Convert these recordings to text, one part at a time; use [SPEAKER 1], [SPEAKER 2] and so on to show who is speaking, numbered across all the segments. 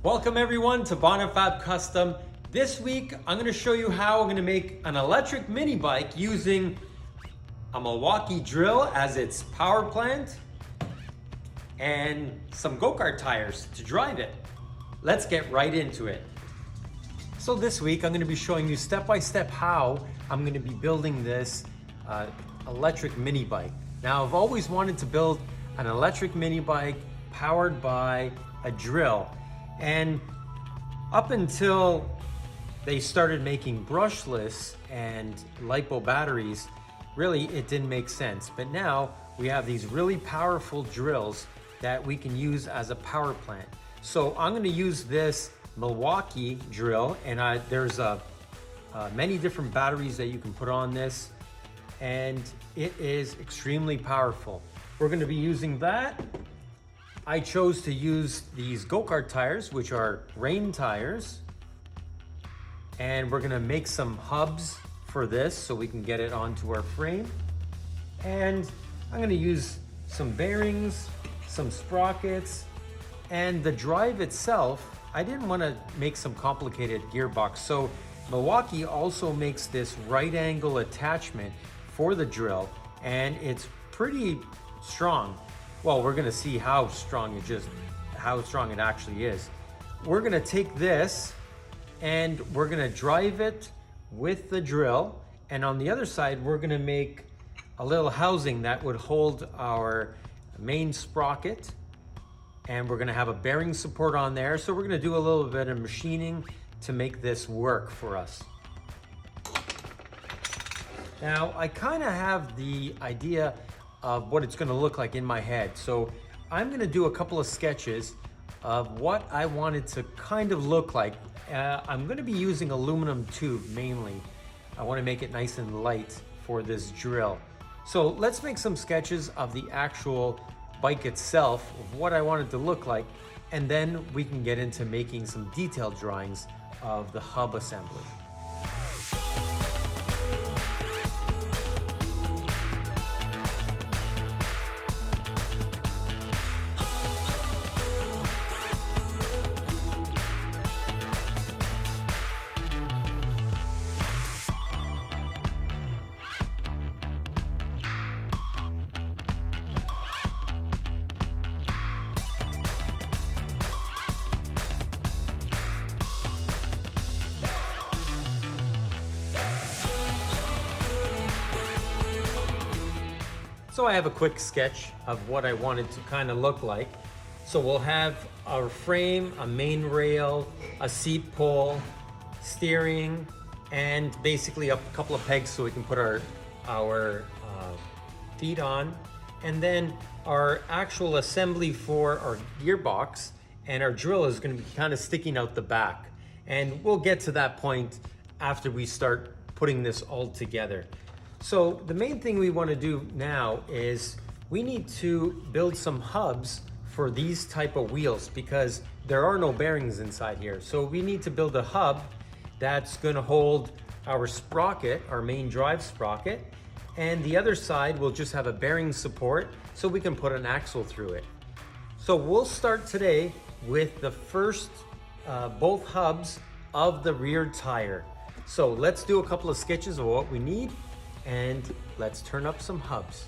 [SPEAKER 1] Welcome everyone to Bonifabcustom. This week I'm going to show you how I'm going to make an electric mini bike using a Milwaukee drill as its power plant and some go-kart tires to drive it. Let's get right into it. So this week I'm going to be showing you step-by-step how I'm going to be building this electric mini bike. Now I've always wanted to build an electric mini bike powered by a drill, and up until they started making brushless and LiPo batteries, really it didn't make sense. But now we have these really powerful drills that we can use as a power plant. So I'm going to use this Milwaukee drill, and there's many different batteries that you can put on this, and it is extremely powerful. We're going to be using that. I chose to use these go-kart tires, which are rain tires, and we're going to make some hubs for this so we can get it onto our frame. And I'm going to use some bearings, some sprockets, and the drive itself. I didn't want to make some complicated gearbox, so Milwaukee also makes this right angle attachment for the drill, and it's pretty strong. Well, we're gonna see how strong it actually is. We're gonna take this and we're gonna drive it with the drill, and on the other side we're gonna make a little housing that would hold our main sprocket, and we're gonna have a bearing support on there. So we're gonna do a little bit of machining to make this work for us. Now, I kind of have the idea of what it's going to look like in my head. So I'm going to do a couple of sketches of what I want it to kind of look like. I'm going to be using aluminum tube mainly. I want to make it nice and light for this drill. So let's make some sketches of the actual bike itself, of what I want it to look like, and then we can get into making some detailed drawings of the hub assembly. So I have a quick sketch of what I want it to kind of look like. So we'll have our frame, a main rail, a seat pole, steering, and basically a couple of pegs so we can put our feet on. And then our actual assembly for our gearbox and our drill is going to be kind of sticking out the back. And we'll get to that point after we start putting this all together. So the main thing we want to do now is we need to build some hubs for these type of wheels because there are no bearings inside here. So we need to build a hub that's going to hold our sprocket, our main drive sprocket, and the other side will just have a bearing support so we can put an axle through it. So we'll start today with the first both hubs of the rear tire. So let's do a couple of sketches of what we need, and let's turn up some hubs.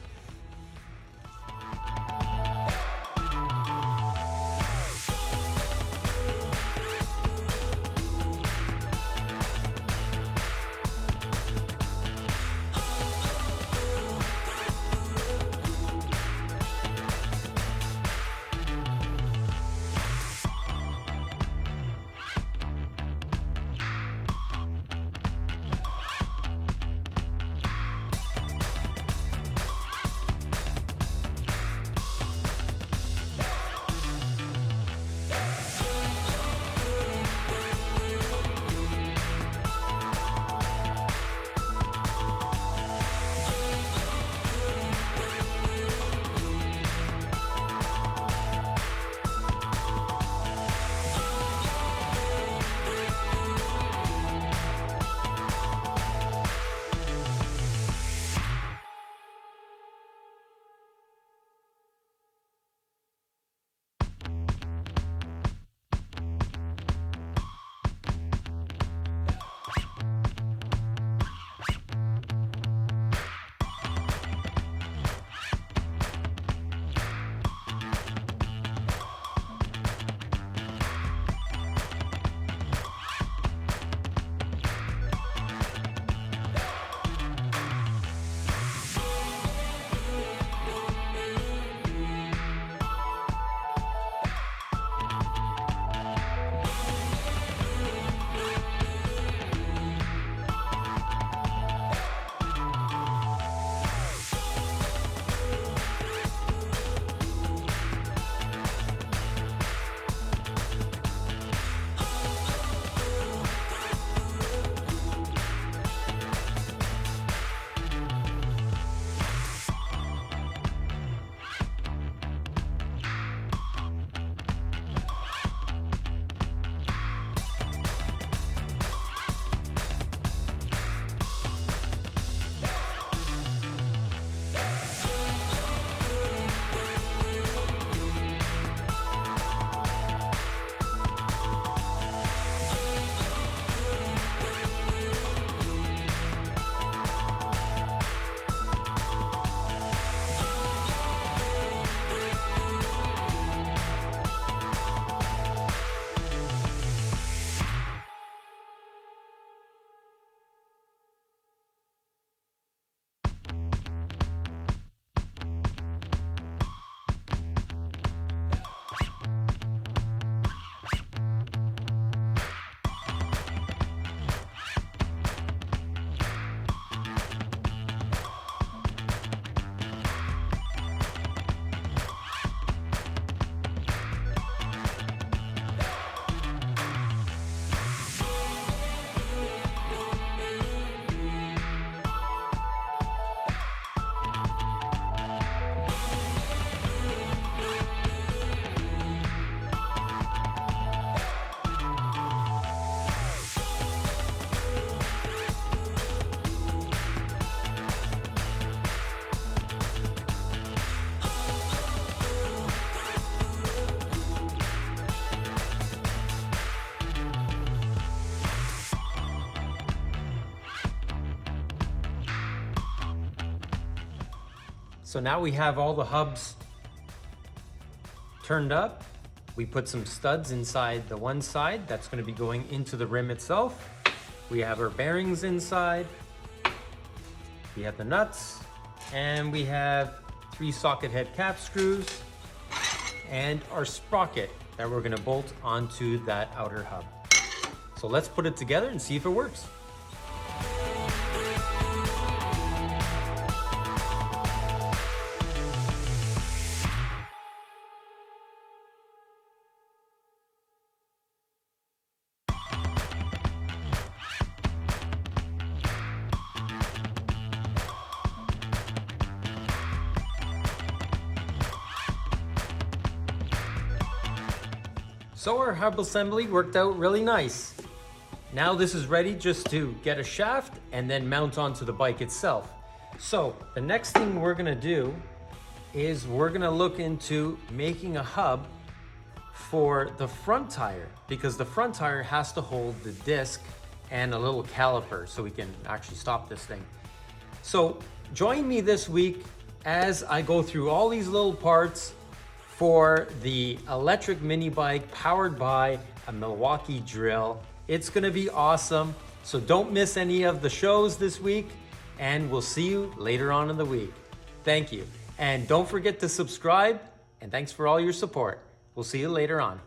[SPEAKER 1] So now we have all the hubs turned up. We put some studs inside the one side that's going to be going into the rim itself. We have our bearings inside. We have the nuts, and we have 3 socket head cap screws and our sprocket that we're going to bolt onto that outer hub. So let's put it together and see if it works. So our hub assembly worked out really nice. Now this is ready just to get a shaft and then mount onto the bike itself. So the next thing we're gonna do is we're gonna look into making a hub for the front tire, because the front tire has to hold the disc and a little caliper so we can actually stop this thing. So join me this week as I go through all these little parts for the electric mini bike powered by a Milwaukee drill. It's gonna be awesome. So don't miss any of the shows this week, and we'll see you later on in the week. Thank you. And don't forget to subscribe, and thanks for all your support. We'll see you later on.